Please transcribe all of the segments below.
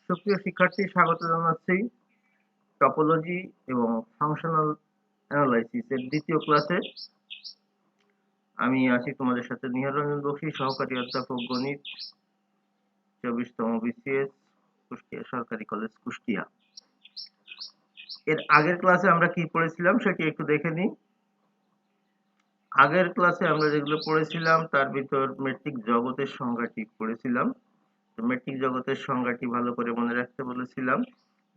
সুপ্রিয় শিক্ষার্থী, স্বাগত জানাচ্ছি টপোলজি এবং ফাংশনাল অ্যানালাইসিস এর দ্বিতীয় ক্লাসে। আমি আছি তোমাদের সাথে নিহার রঞ্জন বক্সী, সহকারী অধ্যাপক গণিত, 24তম BCS, কুষ্টিয়া সরকারি কলেজ, কুষ্টিয়া। এর আগের ক্লাসে আমরা কি পড়েছিলাম সেটি একটু দেখে নিই। আগের ক্লাসে আমরা যেগুলো পড়েছিলাম তার ভিতর মেট্রিক জগতের সংজ্ঞাটি পড়েছিলাম। মেট্রিক জগতের সংজ্ঞাটি ভালো করে মনে রাখতে বলেছিলাম।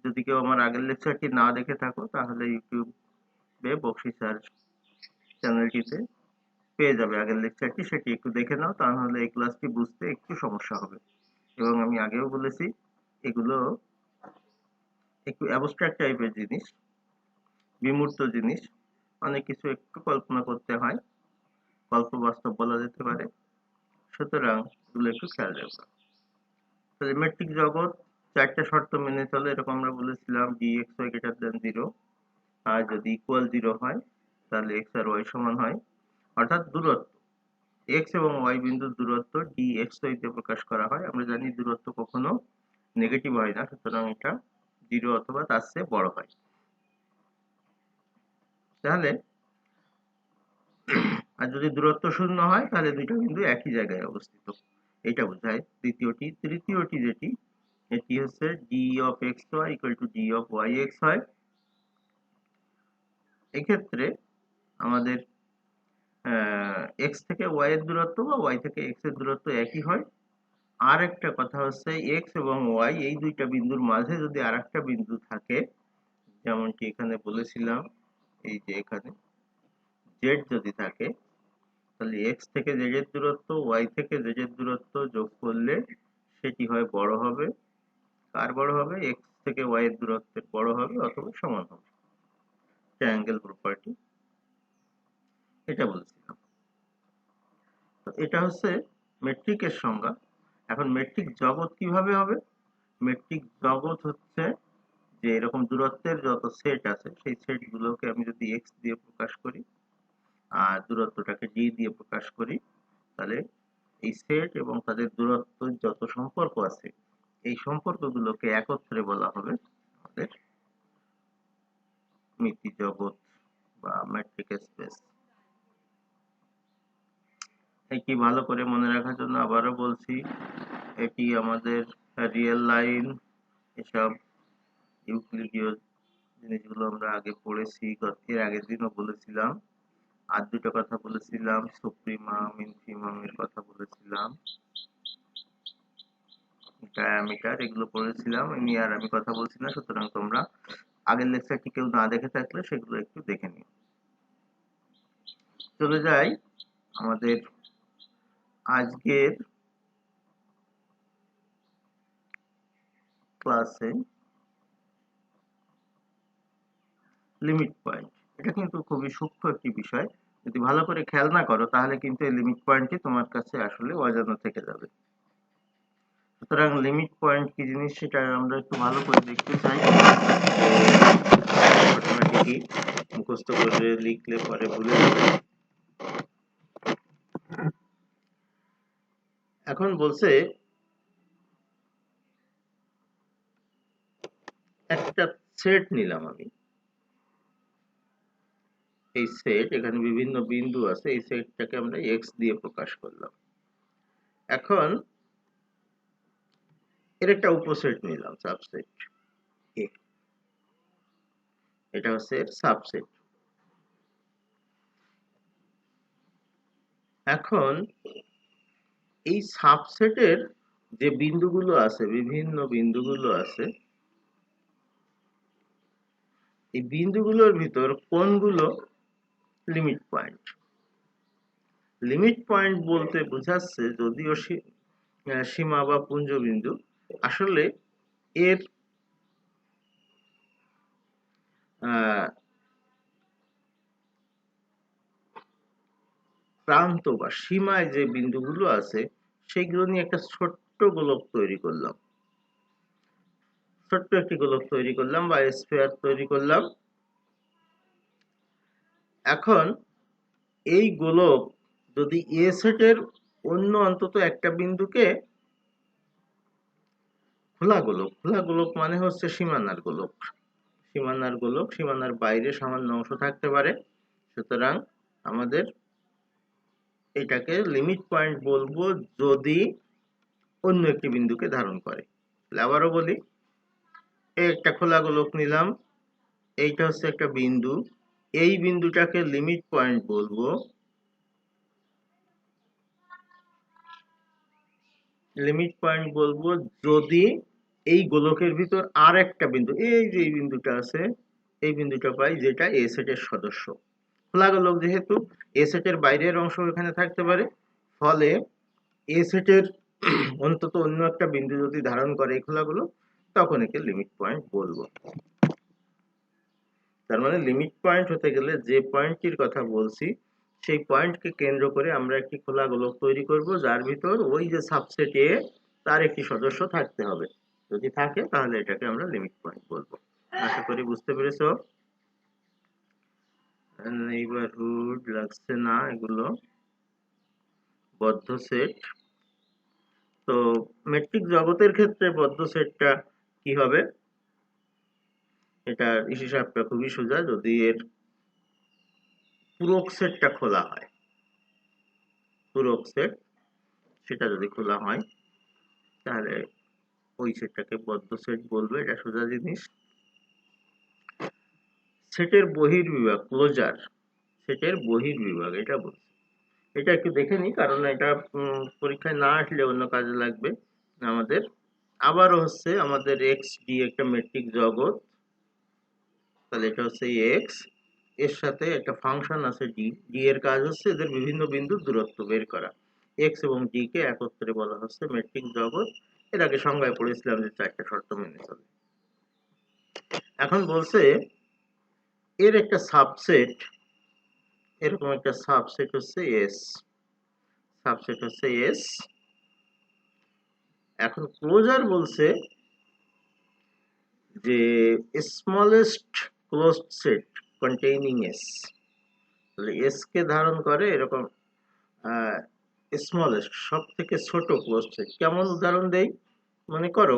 যদি কেউ আমার আগের লেকচারটি না দেখে থাকো তাহলে ইউটিউবে বক্সী স্যার চ্যানেলটিতে পেয়ে যাবে আগের লেকচারটি, সেটি একটু দেখে নাও, তাহলে এই ক্লাসটি বুঝতে একটু সমস্যা হবে। এবং আমি আগেও বলেছি এগুলো একটু অ্যাবস্ট্রাক্ট টাইপের জিনিস, বিমূর্ত জিনিস, অনেক কিছু একটু কল্পনা করতে হয়, কল্প বাস্তব বলা যেতে পারে, সুতরাং এগুলো একটু খেয়াল রাখবে। তাহলে মেট্রিক জগৎ চারটা শর্ত মেনে চলে, এরকম আমরা বলেছিলাম। dxy greater than 0, আর যদি ইকুয়াল 0 হয় তাহলে x আর y সমান হয়, অর্থাৎ দূরত্ব x এবং y বিন্দুর দূরত্ব dxy দিয়ে প্রকাশ করা হয়। আমরা জানি দূরত্ব কখনো নেগেটিভ হয় না, সুতরাং এটা 0 অথবা তার চেয়ে বড় হয়। তাহলে আর যদি দূরত্ব শূন্য হয় তাহলে দুইটা বিন্দু একই জায়গায় অবস্থিত, এটা বোঝায় দ্বিতীয়টি। তৃতীয়টি যেটি, এটি হচ্ছে d of xy equal to d of yx হয়। এক্ষেত্রে আমাদের x থেকে y এর দূরত্ব বা y থেকে x এর দূরত্ব একই হয়। আর একটা কথা হচ্ছে x এবং y এই দুইটা বিন্দুর মাঝে যদি আরেকটা বিন্দু থাকে, যেমনটি এখানে বলেছিলাম, এই যে এখানে z যদি থাকে, তাহলে x থেকে z এর দূরত্ব, y থেকে z এর দূরত্ব যোগ করলে সেটি হয় বড় হবে। কার বড় হবে? x থেকে y এর দূরত্বের বড় হবে অথবা সমান হবে। ট্রায়াঙ্গেল প্রপার্টি, এটা বলছিলাম। তো এটা হচ্ছে মেট্রিকের সংজ্ঞা। এখন মেট্রিক জগৎ কিভাবে হবে? মেট্রিক জগৎ হচ্ছে যে এরকম দূরত্বের যত সেট আছে সেই সেট গুলোকে আমি যদি x দিয়ে প্রকাশ করি আর দূরত্বটাকে d দিয়ে প্রকাশ করি, তাহলে এই সেট এবং তাদের দূরত্ব যত সম্পর্ক আছে এই সম্পর্কগুলোকে একত্রে বলা হবে আমাদের মিতি জগৎ বা মেট্রিক স্পেস। এটি ভালো করে মনে রাখার জন্য আবারও বলছি, এটি আমাদের রিয়েল লাইন, এসব ইউক্লিডীয় জিনিসগুলো আমরা আগে পড়েছি, এর আগের দিনও বলেছিলাম। আর দুটো কথা বলেছিলাম, সুপ্রিমাম, ইনফিমামের কথা বলেছিলাম, ডায়ামিটার, এগুলো পড়েছিলাম। এমনি আর আমি কথা বলছি না, সুতরাং তোমরা আগের লেকচারটি কেউ না দেখে থাকলে সেগুলো একটু দেখে নিও। চলে যাই আমাদের আজকের ক্লাসে। লিমিট পয়েন্ট, এটা কিন্তু খুবই সূক্ষ্ম একটি বিষয়। যদি ভালো করে খেয়াল না করো তাহলে কিন্তু এই লিমিট পয়েন্টটি তোমার কাছে আসলে অজানা থেকে যাবে। সুতরাং লিমিট পয়েন্ট কি জিনিস সেটা আমরা একটু ভালো করে দেখতে চাই। ঘটনাটি মুখস্থ করে লিখলে পরে ভুলে যাবে। এখন বলছে একটা সেট নিলাম আমি, এই সেট, এখানে বিভিন্ন বিন্দু আছে, এই সেটটাকে আমরা x দিয়ে প্রকাশ করলাম। এখন এর একটা উপসেট নিলাম, সাবসেট a, এটা হচ্ছে এর সাবসেট। এখন এই সাবসেটের যে বিন্দুগুলো আছে, বিভিন্ন বিন্দুগুলো আছে, এই বিন্দুগুলোর ভিতর কোনগুলো লিমিট পয়েন্ট? লিমিট পয়েন্ট বলতে বোঝাচ্ছে যদিও সীমা বা পুঞ্জবিন্দু, আসলে এর প্রান্ত বা সীমায় যে বিন্দুগুলো আছে সেইগুলো নিয়ে একটা ছোট্ট গোলক তৈরি করলাম, ছোট্ট একটি গোলক তৈরি করলাম বা স্ফিয়ার তৈরি করলাম। এখন এই গোলক যদি এ সেটের অন্য অন্তত একটা বিন্দুকে খোলা গোলক, খোলা গোলক মানে হচ্ছে সীমানার গোলক। সীমানার গোলক, সীমানার বাইরে সামান্য অংশ থাকতে পারে। সুতরাং আমাদের এটাকে লিমিট পয়েন্ট বলবো যদি অন্য একটি বিন্দুকে ধারণ করে। আবারও বলি, একটা খোলা গোলক নিলাম, এইটা হচ্ছে একটা বিন্দু, এই বিন্দুটাকে লিমিট পয়েন্ট বলবো যদি এই গোলকের ভিতর আর একটা বিন্দু, এই যে এই বিন্দুটা আছে, এই বিন্দুটা পাই যেটা এ সেটের সদস্য। খোলা গোলক যেহেতু এ সেটের বাইরের অংশ এখানে থাকতে পারে, ফলে এ সেটের অন্তত অন্য একটা বিন্দু যদি ধারণ করে এই খোলা গোলক, তখন একে লিমিট পয়েন্ট বলবো। তার মানে লিমিট পয়েন্ট হতে গেলে যে পয়েন্টটির কথা বলছি সেই পয়েন্টকে কেন্দ্র করে আমরা একটি খোলা গোলক তৈরি করব, যার ভিতর ওই যে সাবসেট এ তার একটি সদস্য থাকতে হবে। যদি থাকে তাহলে এটাকে আমরা লিমিট পয়েন্ট বলবো। আশা করি বুঝতে পেরেছো। নেইবারহুড লাগছে না, এগুলো বদ্ধ সেট। তো মেট্রিক জগতের ক্ষেত্রে বদ্ধ সেটটা কি হবে, এটার হিসাবটা খুবই সোজা। যদি এর পূরক সেটটা খোলা হয়, পূরক সেট সেটা যদি খোলা হয় তাহলে ওই সেটটাকে বদ্ধ সেট বলবে। এটা সোজা জিনিস। সেটের বহির্বিভাগ, ক্লোজার, সেটের বহির্বিভাগ এটা বলছে। এটা একটু দেখে নিই, কারণ এটা পরীক্ষায় না আসলে অন্য কাজে লাগবে আমাদের। আবারও হচ্ছে আমাদের এক্স ডি একটা মেট্রিক জগৎ, তাহলে এটা হচ্ছে এক্স, এর সাথে একটা ফাংশন আছে ডি। ডি এর কাজ হচ্ছে এদের বিভিন্ন বিন্দুর দূরত্ব বের করা। এক্স এবং ডি কে একত্রে বলা হচ্ছে মেট্রিক জগৎ। এর আগে সংজ্ঞায় পড়েছিলাম যে চারটা শর্ত মেনে চলে। এখন বলছে এর একটা সাবসেট, এরকম একটা সাবসেট হচ্ছে এস, সাবসেট হচ্ছে এস। এখন ক্লোজার বলছে যে smallest closed set containing S, তাহলে এস কে ধারণ করে এরকম স্মলেস্ট, সব থেকে ছোট ক্লোজড সেট। কেমন উদাহরণ দেই, মনে করো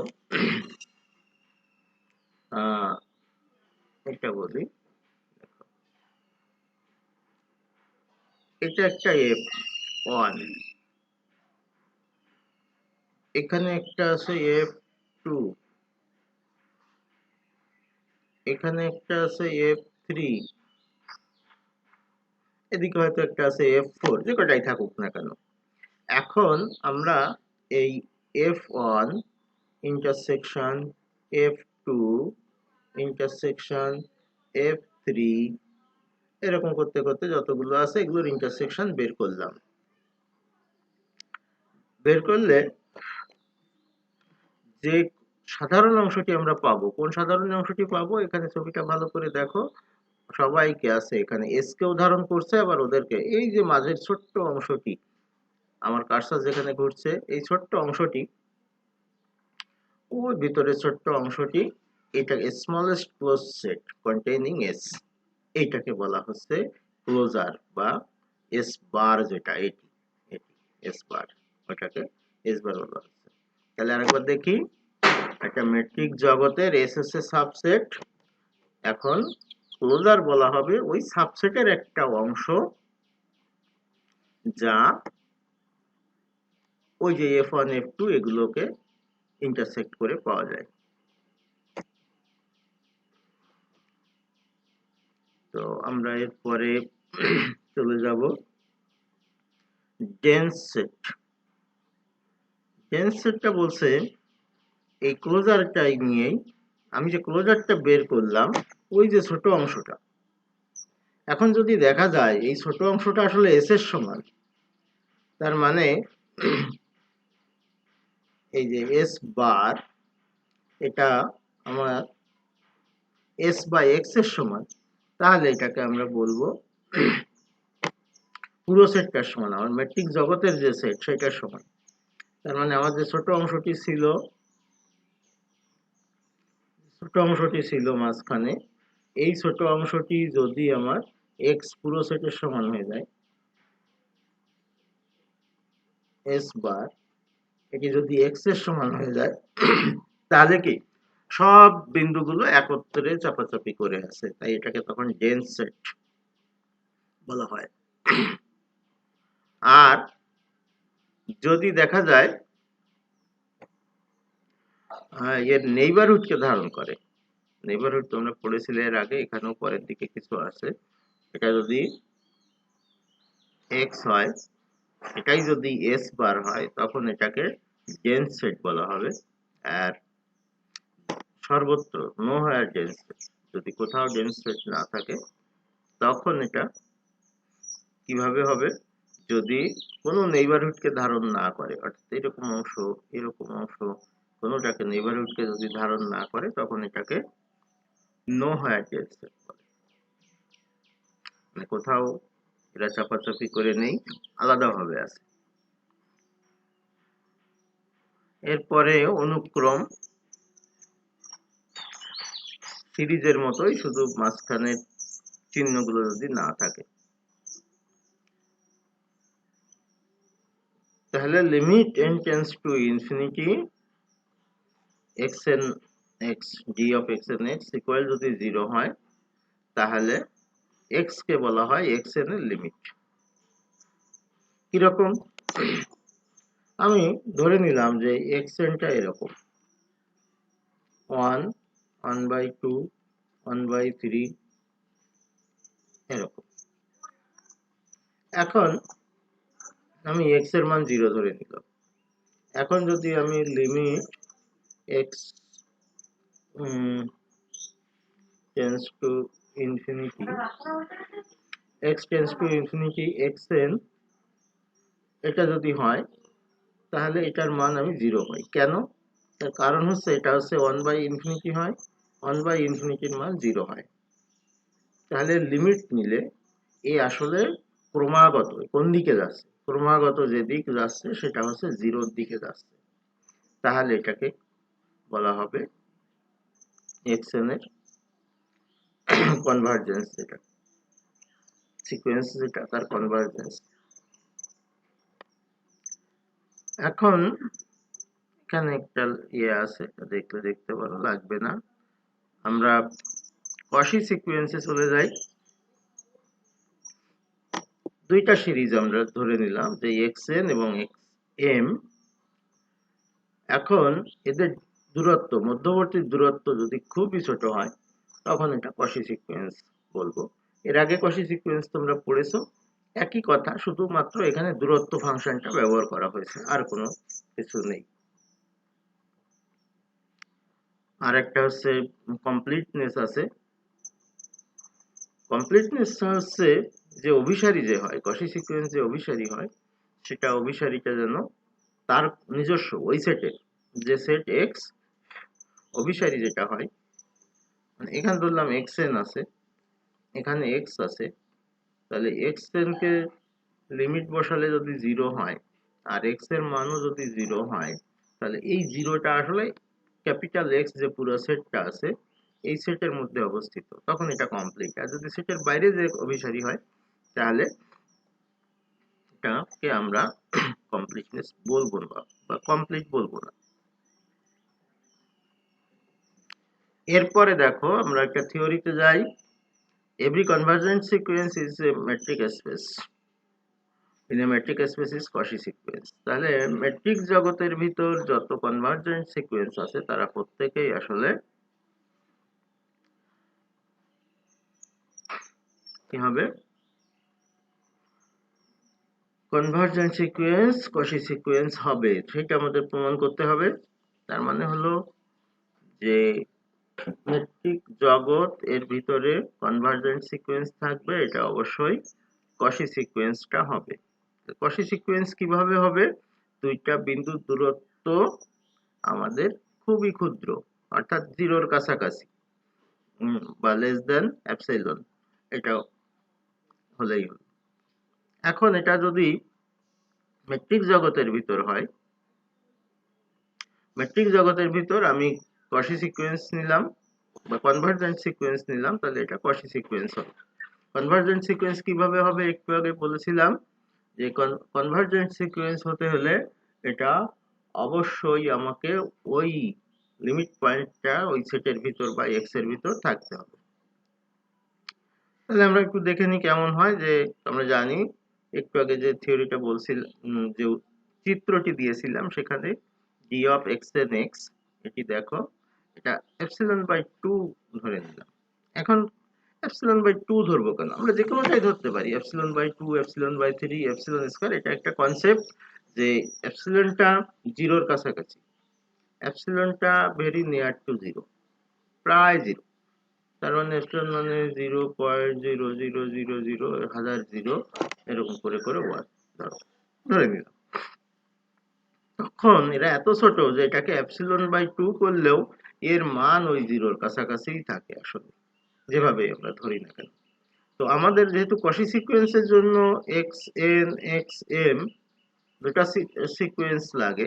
এটা বলি, এটা একটা এফ ওয়ান, এখানে একটা আছে এফ টু, এখানে একটা আছে এফ থ্রি, এদিকে হয়তো একটা আছে F4, যে কটাই থাকুক না কেন। এখন আমরা এই F1 intersection F2 intersection F3 এরকম করতে করতে যতগুলো আছে এগুলোর ইন্টারসেকশন বের করলাম। বের করলে যে সাধারণ অংশটি আমরা পাবো, কোন সাধারণ অংশটি পাবো, এখানে ছবিটা ভালো করে দেখো, সবাইকে আছে এখানে এস কে উদাহরণ করছে, আবার ওদেরকে এই যে মাঝের ছোট্ট অংশটি, আমার কার্সার যেখানে ঘুরছে এই ছোট্ট অংশটি, ওই ভিতরে ছোট্ট অংশটি, এটা smallest close set containing S, এইটাকে বলা হচ্ছে ক্লোজার বা এস বার, যেটা এটি এটি এস বার, ওটাকে এস বার বলা হচ্ছে। তাহলে আরেকবার দেখি, একটা মেট্রিক জগতের এস হচ্ছে সাবসেট। এখন ক্লোজার বলা হবে ওই সাবসেটের একটা অংশ যা ওই যে F1 F2 এগুলোকে ইন্টারসেক্ট করে পাওয়া যায়। তো আমরা এরপরে চলে যাব ডেন্স সেট। ডেন্স সেটটা বলছে এই ক্লোজারটা নিয়েই, আমি যে ক্লোজারটা বের করলাম ওই যে ছোট অংশটা, এখন যদি দেখা যায় এই ছোট অংশটা আসলে এস এর সমান, তার মানে এই যে এস বার এটা আমার এস বাই এক্স এর সমান, তাহলে এটাকে আমরা বলবো পুরো সেটটার সমান, আমার ম্যাট্রিক জগতের যে সেট সেটার সমান। তার মানে আমার যে ছোট অংশটি ছিল মাঝখানে, এই ছোট অংশটি যদি আমার এক্স পুরো সেটের সমান হয়ে যায়, এস বার এটি যদি এক্স এর সমান হয়ে যায়, তাহলে কি সব বিন্দুগুলো একত্রে চাপাচাপি করে আছে, তাই এটাকে তখন ডেন্স সেট বলা হয়। আর যদি দেখা যায় এর নেইবারহুডকে ধারণ করে, নেইবারহুড তোমরা পড়েছিলে এর আগে, এখানেও পরের দিকে কিছু আছে, এটা যদি এক্স হয়, এটাই যদি এস বার হয়, তখন এটাকে ডেন্স সেট বলা হবে। আর সর্বত্র নো হায়ার ডেন্স সেট, যদি কোথাও ডেন্স সেট না থাকে, তখন এটা কিভাবে হবে, যদি কোনো নেইবারহুডকে ধারণ না করে, অর্থাৎ এরকম অংশ কোনোটাকে নেইবারহুডকে যদি ধারণ না করে, তখন এটাকে নো হায়ার ডেন্স সেট বলে। মানে কোথাও এরা চাপাচাপি করে নেই, আলাদাভাবে আছে। এরপরে অনুক্রম সিরিজের মতোই, শুধু মাঝখানের চিহ্নগুলো যদি না থাকে, তাহলে limit n tends to infinity xn x d of xn x equal যদি 0 হয়, তাহলে x কে বলা হয় xn এর লিমিট। কিরকম, আমি ধরে নিলাম যে xn টা এরকম 1 1/2 1/3 এরকম। এখন আমি x এর মান 0 ধরে নিলাম। এখন যদি আমি limit x tends to infinity x tends to infinity xn এটা যদি হয়, তাহলে এটার মান আমি 0 পাই। কেন? তার কারণ হচ্ছে এটা হচ্ছে 1/infinity হয়, 1/infinityর মান 0 হয়। তাহলে লিমিট নিলে এই আসলে ক্রমাগত কোন দিকে যাচ্ছে, ক্রমাগত যে দিক যাচ্ছে সেটা হচ্ছে 0-র দিকে যাচ্ছে। তাহলে এটাকে বলা হবে xn এর কনভার্জেন্স, যেটা সিকোয়েন্স, যেটা তার কনভার্জেন্স। এখন এখানে একটা আছে, দেখলে দেখতে পারো, লাগবে না। আমরা কশি সিকোয়েন্সে চলে যাই। দুইটা সিরিজ আমরা ধরে নিলাম যে xn এবং xm। এখন এদের দূরত্ব, মধ্যবর্তী দূরত্ব যদি খুবই ছোট হয়, তখন এটা কশি সিকোয়েন্স বলবো। এর আগে কশি সিকোয়েন্স তোমরা পড়েছো, একই কথা, শুধুমাত্র এখানে দূরত্ব ফাংশনটা ব্যবহার করা হয়েছে, আর কোনো কিছু নেই। আর একটা হচ্ছে কমপ্লিটনেস আছে। কমপ্লিটনেস হচ্ছে যে অভিসারী যে হয়, কশি সিকোয়েন্স যে অভিসারী হয়, সেটা অভিসারীটা যেন তার নিজস্ব ওই সেটের, যে সেট এক্স অভিসারী যেটা হয়, মানে এখানে ধরলাম xn আছে, এখানে x আছে, তাহলে xn কে লিমিট বসালে যদি 0 হয়, আর x এর মানও যদি 0 হয়, তাহলে এই 0টা আসলে ক্যাপিটাল X যে পুরো সেটটা আছে এই সেটের মধ্যে অবস্থিত, তখন এটা কমপ্লিট। আর যদি সেটের বাইরে যে অভিসারী হয়, তাহলে এটাকে আমরা কমপ্লিটনেস বলবো না, বা কমপ্লিট বলবো না। এরপরে দেখো আমরা একটা থিওরিতে যাই। Every convergent sequence is a metric space, in a metric space is কশি sequence. তাহলে মেট্রিক জগতের ভিতর যত কনভার্জেন্ট সিকোয়েন্স আছে, তারা প্রত্যেকেই আসলে কি হবে, কনভার্জেন্ট সিকোয়েন্স, কশি সিকোয়েন্স হবে, সেটা আমাদের প্রমাণ করতে হবে। তার মানে হলো যে মেট্রিক জগৎ এর ভিতরে কনভার্জেন্ট সিকোয়েন্স থাকবে, এটা অবশ্যই কশি সিকোয়েন্সটা হবে। কশি সিকোয়েন্স কিভাবে হবে, দুইটা বিন্দুর দূরত্ব আমাদের খুবই ক্ষুদ্র, অর্থাৎ 0-র কাছাকাছি, বা লেস দেন এপসাইলন, এটা হলেই হলো। এখন এটা যদি মেট্রিক জগতের ভিতর হয়, মেট্রিক জগতের ভিতর আমি কশি সিকোয়েন্স নিলাম বা কনভার্জেন্ট সিকোয়েন্স নিলাম, তাহলে এটা কশি সিকোয়েন্স হবে। কনভার্জেন্ট সিকোয়েন্স কিভাবে হবে একটু আগে বলেছিলাম, যে কনভার্জেন্ট সিকোয়েন্স হতে হলে এটা অবশ্যই আমাকে ওই লিমিট পয়েন্টটা ওই সেটের ভিতর বা এক্স এর ভিতর থাকতে হবে। তাহলে আমরা একটু দেখে নিই কেমন হয়। যে আমরা জানি একটু আগে যে থিওরিটা বলছিলাম, যে চিত্রটি দিয়েছিলাম সেখানে D of X N x, এটি দেখো, এটা এপসিলন বাই 2 ধরে নিলাম। এখন এপসিলন বাই 2 ধরবো কেন? আমরা যে কোনোটাই ধরতে পারি, epsilon by 2, epsilon by 3, epsilon square. এটা একটা কনসেপ্ট যে এপসিলনটা জিরোর কাছাকাছি, এপসিলনটা ভেরি নিয়ার টু জিরো, প্রায় জিরো। তার মানে এপসিলন মানে 0.0000 হাজার জিরো, এরকম করে করে 1 ধরে নিলাম। তখন এরা এত ছোট যে এটাকে এপসিলন বাই 2 করলেও এর মান ওই জিরোর কাছাকাছিই থাকে আসলে, যেভাবে আমরা ধরি না কেন। তো আমাদের যেহেতু কশি সিকোয়েন্সের জন্য এক্স এন এক্স এম দুটা সিকোয়েন্স লাগে,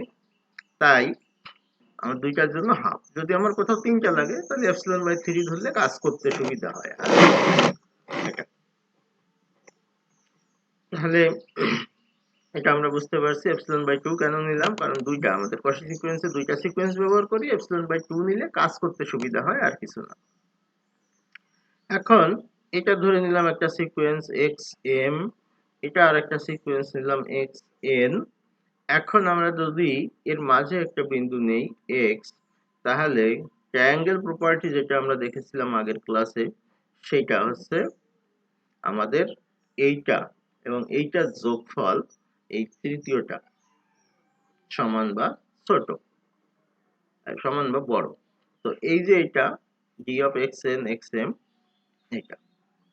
তাই আমার দুইটার জন্য হাফ। যদি আমার কোথাও তিনটা লাগে তাহলে এপসিলন বাই 3 ধরলে কাজ করতে সুবিধা হয়। তাহলে এটা আমরা বুঝতে পারছি এপসিলন বাই 2 কেন নিলাম, কারণ দুইটা আমাদের কশি সিকোয়েন্সে দুইটা সিকোয়েন্স ব্যবহার করি, এপসিলন বাই 2 নিলে কাজ করতে সুবিধা হয়, আর কিছু না। এখন এটা ধরে নিলাম একটা সিকোয়েন্স এক্স এম, এটা আর একটা সিকোয়েন্স নিলাম এক্স এন। এখন আমরা যদি এর মাঝে একটা বিন্দু নেই এক্স, তাহলে ট্রায়াঙ্গেল প্রপার্টি যেটা আমরা দেখেছিলাম আগের ক্লাসে, সেটা হচ্ছে আমাদের এইটা এবং এইটার যোগফল, এই তৃতীয়টা সমান বা ছোট, সমান বা বড়। তো এই যে এটা D of X N X M, এটা,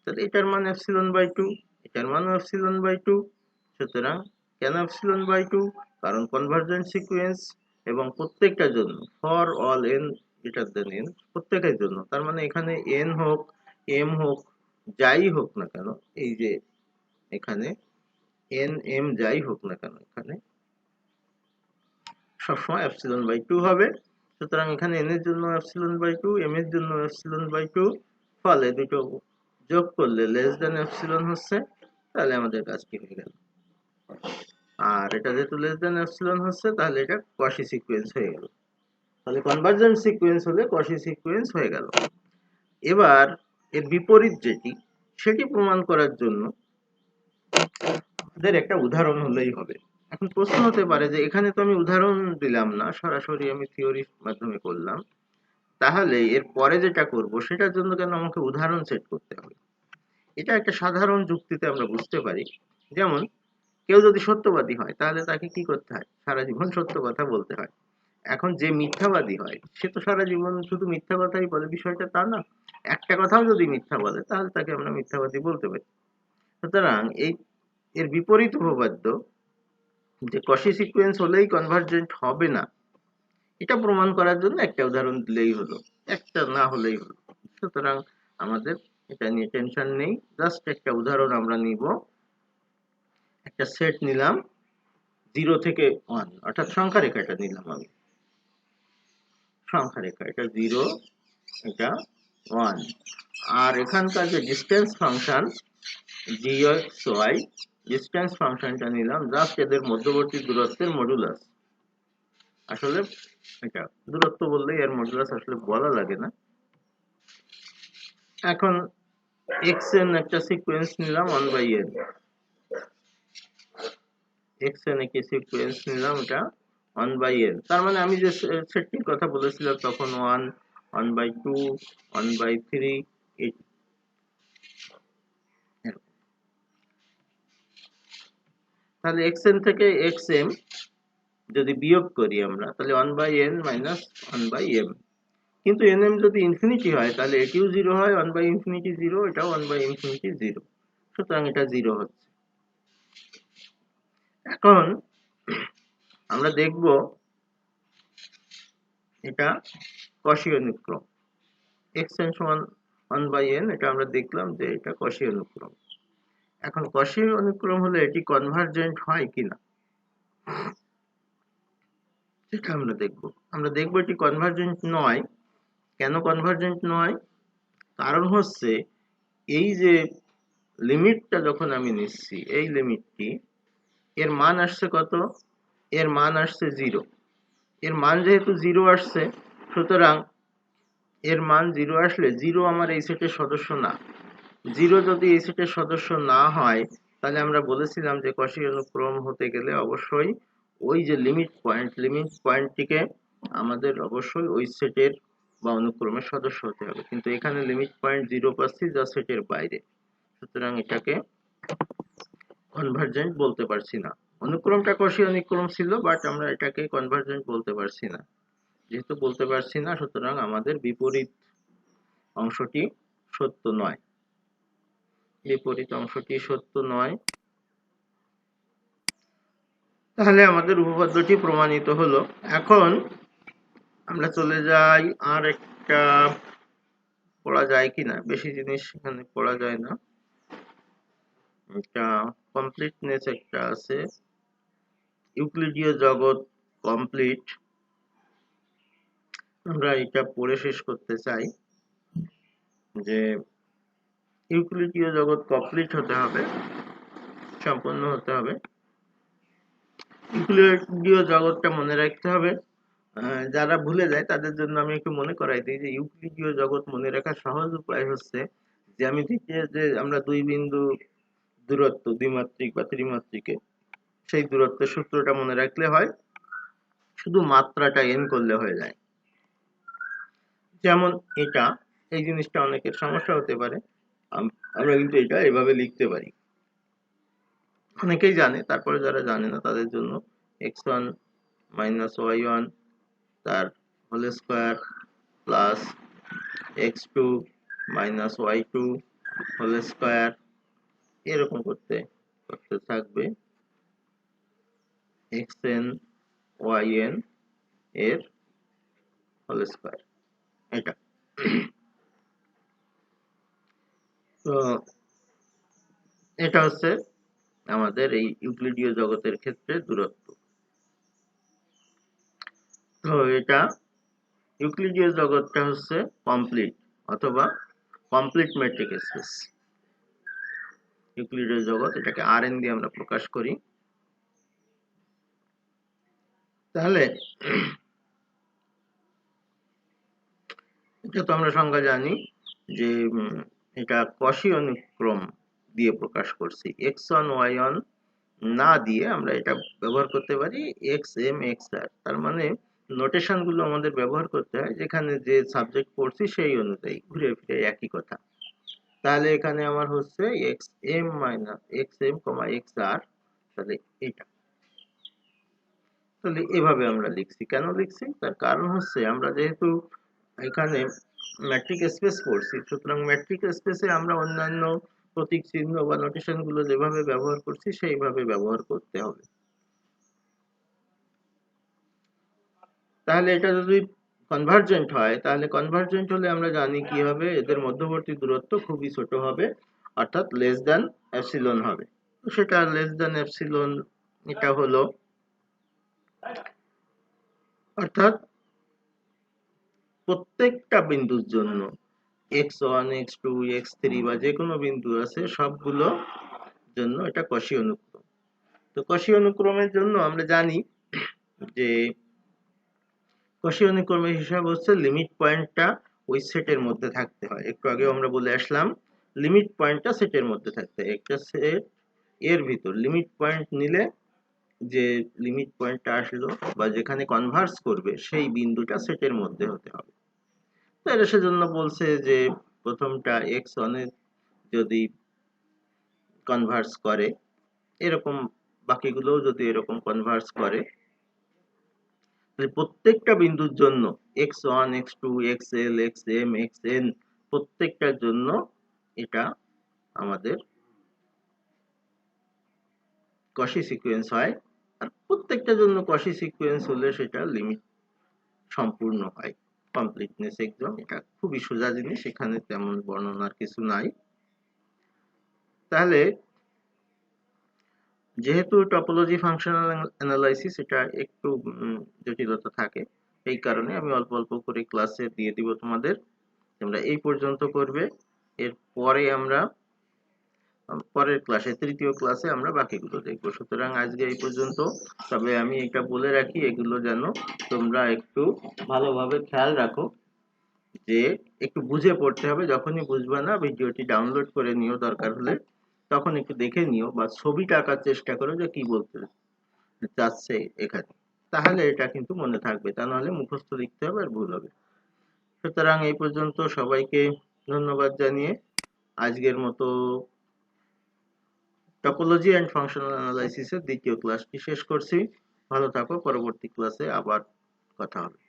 তাহলে এটার মান এপসিলন বাই 2, এটার মান এপসিলন বাই 2। সুতরাং কেন এপসিলন বাই 2? কারণ কনভার্জেন্ট সিকোয়েন্স এবং প্রত্যেকটার জন্য, for all N greater than n, প্রত্যেকের জন্য, তার মানে এখানে এন হোক এম হোক যাই হোক না কেন, এই যে এখানে এন এম যাই হোক না কেন, এখানে সবসময় এপসিলন বাই 2 হবে। সুতরাং এখানে এন এর জন্য এপসিলন বাই 2, এম এর জন্য এপসিলন বাই 2, ফলে দুটো যোগ করলে লেস দেন এপসিলন হচ্ছে, তাহলে আমাদের কাজটি হয়ে গেল। আর এটা যেহেতু লেস দেন এপসিলন হচ্ছে, তাহলে এটা কশি সিকোয়েন্স হয়ে গেল। তাহলে কনভার্জেন্ট সিকোয়েন্স হলে কশি সিকোয়েন্স হয়ে গেল। এবার এর বিপরীত যেটি, সেটি প্রমাণ করার জন্য আমাদের একটা উদাহরণ হলেই হবে। এখন প্রশ্ন হতে পারে যে এখানে তো আমি উদাহরণ দিলাম না, সরাসরি আমি থিওরির মাধ্যমে করলাম, তাহলে এর পরে যেটা করব সেটার জন্য কেন আমাকে উদাহরণ সেট করতে হবে? এটা একটা সাধারণ যুক্তিতে আমরা বুঝতে পারি। যেমন কেউ যদি সত্যবাদী হয় তাহলে তাকে কি করতে হয়? সারা জীবন সত্য কথা বলতে হয়। এখন যে মিথ্যাবাদী হয় সে তো সারা জীবন শুধু মিথ্যা কথাই বলে, বিষয়টা তা না। একটা কথাও যদি মিথ্যা বলে তাহলে তাকে আমরা মিথ্যাবাদী বলতে পারি। সুতরাং এর বিপরীত উপপাদ্য যে কশি সিকোয়েন্স হলেই কনভার্জেন্ট হবে না, এটা প্রমাণ করার জন্য একটা উদাহরণ দিলেই হলো, একটা না হলেই হলো। সুতরাং আমাদের এটা নিয়ে টেনশন নেই, জাস্ট একটা উদাহরণ আমরা নিব। একটা সেট নিলাম 0 থেকে 1, অর্থাৎ সংখ্যা রেখাটা নিলাম আমি, সংখ্যা রেখা, এটা 0, এটা 1। আর এখানকার যে ডিসটেন্স ফাংশন gxy, ডিসটেন্স ফাংশনটা নিলাম জাস্ট এদের মধ্যবর্তী দূরত্বের মডুলাস। আসলে এটা দূরত্ব বললেই এর মডুলাস আসলে বলা লাগে না। এখন xn একটা সিকোয়েন্স নিলাম 1/n, xn একে সিকোয়েন্স নিলাম, এটা 1/n। তার মানে আমি যে সেটটির কথা বলেছিলাম তখন 1, 1/2, 1/3, তাহলে xn থেকে xm যদি বিয়োগ করি আমরা, তাহলে 1/n মাইনাস 1/m। কিন্তু nm যদি ইনফিনিটি হয় তাহলে এটিও 0 হয়, 1/infinity 0, এটাও 1/infinity 0। সুতরাং এটা 0 হচ্ছে। এখন আমরা দেখব এটা কশি অনুক্রম, xn সমান 1/n, এটা আমরা দেখলাম যে এটা কশি অনুক্রম। এখন কশি অনুক্রম হলে এটি কনভার্জেন্ট হয় কিনা সেটা আমরা দেখব। আমরা দেখব এটি কনভার্জেন্ট নয়। কেন কনভার্জেন্ট নয়? কারণ হচ্ছে এই যে লিমিটটা যখন আমি নিচ্ছি, এই লিমিটটি, এর মান আসছে কত? এর মান আসছে 0। এর মান যেহেতু 0 আসছে, সুতরাং এর মান 0 আসলে 0 আমার এই সেটের সদস্য না। 0 যদি এই সেটের সদস্য না হয় তাহলে আমরা বলেছিলাম যে কষি অনুক্রম হতে গেলে অবশ্যই ওই যে লিমিট পয়েন্টটিকে আমাদের অবশ্যই ওই সেটের বা অনুক্রমের সদস্য হতে হবে, কিন্তু এখানে লিমিট পয়েন্ট 0 পাচ্ছি যা সেটের বাইরে, সুতরাং এটাকে কনভার্জেন্ট বলতে পারছি না। অনুক্রমটা কষি অনুক্রম ছিল, বাট আমরা এটাকে কনভার্জেন্ট বলতে পারছি না। যেহেতু বলতে পারছি না, সুতরাং আমাদের বিপরীত অংশটি সত্য নয়। বিপরীত অংশটি সত্য নয়। তাহলে আমাদের উপপাদ্যটি প্রমাণিত হলো। এখন আমরা চলে যাই আর একটা, পড়া যায় কিনা, বেশি জিনিস এখানে পড়া যায় না। এটা কমপ্লিটনেস একটা আছে, ইউক্লিডীয় জগৎ কমপ্লিট, আমরা এটা পড়ে শেষ করতে চাই যে ইউক্লিডীয় জগৎ কমপ্লিট হতে হবে, সম্পন্ন হতে হবে। ইউক্লিডীয় জগৎটা মনে রাখতে হবে। যারা ভুলে যায় তাদের জন্য আমি একটু মনে করাই দিই যে ইউক্লিডীয় জগৎ মনে রাখার সহজ উপায় হচ্ছে জ্যামিতিতে যে আমরা দুই বিন্দু দূরত্ব, দ্বিমাত্রিক বা ত্রিমাত্রিকে, সেই দূরত্বের সূত্রটা মনে রাখলে হয়, শুধু মাত্রাটা n করলে হয়ে যায়। যেমন এটা, এই জিনিসটা অনেকের সমস্যা হতে পারে, আমরা কিন্তু এটা এভাবে লিখতে পারি, অনেকেই জানে, তারপরে যারা জানে না তাদের জন্য x1 মাইনাস y1 তার whole square plus x2 minus y2 whole square, এরকম করতে করতে থাকবে xn yn এর হোল স্কয়ার। এটা তো এটা হচ্ছে আমাদের এই ইউক্লিডীয় জগতের ক্ষেত্রে দূরত্ব। তো এটা ইউক্লিডীয় জগৎটা হচ্ছে কমপ্লিট অথবা কমপ্লিট মেট্রিক স্পেস। ইউক্লিডীয় জগৎ, এটাকে Rn দিয়ে আমরা প্রকাশ করি। তাহলে এটা তো আমরা সংজ্ঞা জানি যে এটা কষি অনুক্রম দিয়ে প্রকাশ করছি, x1 y1 না দিয়ে আমরা এটা ব্যবহার করতে পারি xm xr, তার মানে নোটেশন গুলো আমাদের ব্যবহার করতে হয় যেখানে যে সাবজেক্ট পড়ছি সেই অনুযায়ী, ঘুরে ফিরে একই কথা। তাহলে এখানে আমার হচ্ছে xm মাইনাস xm xr, তাহলে এটা, তাহলে এভাবে আমরা লিখছি। কেন লিখছি? তার কারণ হচ্ছে আমরা যেহেতু এখানে ম্যাট্রিক স্পেস পড়ছি, সুতরাং ম্যাট্রিক স্পেসে আমরা অন্যান্য প্রতীক চিহ্ন বা নোটেশন গুলো যেভাবে ব্যবহার করছি সেইভাবে ব্যবহার করতে হবে। তাহলে এটা যদি কনভার্জেন্ট হয়, তাহলে কনভার্জেন্ট হলে আমরা জানি কি হবে, এদের মধ্যবর্তী দূরত্ব খুবই ছোট হবে, অর্থাৎ লেস দ্যান এপসিলন হবে। তো সেটা লেস দ্যান এপসিলন, এটা হলো অর্থাৎ প্রত্যেকটা বিন্দুর জন্য x1 x2 x3 বা যে কোনো বিন্দু আছে সবগুলো জন্য এটা কষি অনুক্রম। তো কষি অনুক্রমের জন্য আমরা জানি যে কষি অনুক্রমের হিসাব হচ্ছে লিমিট পয়েন্টটা ওই সেটের মধ্যে থাকতে হয়। একটু আগে আমরা বলে আসলাম লিমিট পয়েন্টটা সেটের মধ্যে থাকতে হয়। একটা সেট এর ভিতর লিমিট পয়েন্ট নিলে যে লিমিট পয়েন্টটা আসলো বা যেখানে কনভার্স করবে সেই বিন্দুটা সেটের মধ্যে হতে হবে। তো এটা সেজন্য বলছে যে প্রথমটা x1 এ যদি কনভার্স করে, এরকম বাকিগুলোও যদি এরকম কনভার্স করে, প্রত্যেকটা বিন্দুর জন্য x1 x2 xl xm xn প্রত্যেকটার জন্য এটা আমাদের কষি সিকোয়েন্স হয়। আর প্রত্যেকটার জন্য কষি সিকোয়েন্স হলে সেটা লিমিট সম্পূর্ণ হয়, কমপ্লিটনেস একদম। এটা খুবই সোজা জিনিস, এখানে তেমন বর্ণনার কিছু নাই। তাহলে যেহেতু টপোলজি ফাংশনাল অ্যানালাইসিস এটা একটু জটিলতা থাকে, এই কারণে আমি অল্প অল্প করে ক্লাসে দিয়ে দিব তোমাদের, তোমরা এই পর্যন্ত করবে। এরপরে আমরা পরের ক্লাসে, তৃতীয় ক্লাসে আমরা বাকিগুলো দেখবো। সুতরাং আজকে এই পর্যন্ত। তবে আমি এটা বলে রাখি, এগুলো যেন তোমরা একটু ভালোভাবে খেয়াল রাখো, যে একটু বুঝে পড়তে হবে। যখনই বুঝবে না, ভিডিওটি ডাউনলোড করে নিও, দরকার হলে তখন একটু দেখে নিও, বা ছবিটা আঁকার চেষ্টা করো যে কি বলতে চাচ্ছে এখানে। তাহলে এটা কিন্তু মনে থাকবে, তা নাহলে মুখস্থ লিখতে হবে আর ভুল হবে। সুতরাং এই পর্যন্ত, সবাইকে ধন্যবাদ জানিয়ে আজকের মতো টপোলজি অ্যান্ড ফাংশনাল অ্যানালাইসিসের দ্বিতীয় ক্লাসটি শেষ করছি। ভালো থাকো, পরবর্তী ক্লাসে আবার কথা হবে।